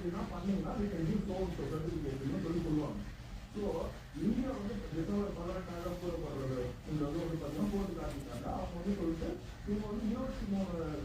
இப்படின்னா பண்ணீங்கன்னா we can use so and so certification சொல்லி சொல்லுவாங்க. ஸோ இந்தியா வந்து டிசம்பர் 18 போடப்படுறது இந்த வந்து பார்த்தீங்கன்னா போட்டு காட்டிட்டாங்க. அவங்க வந்து சொல்லிட்டு இவங்க வந்து 23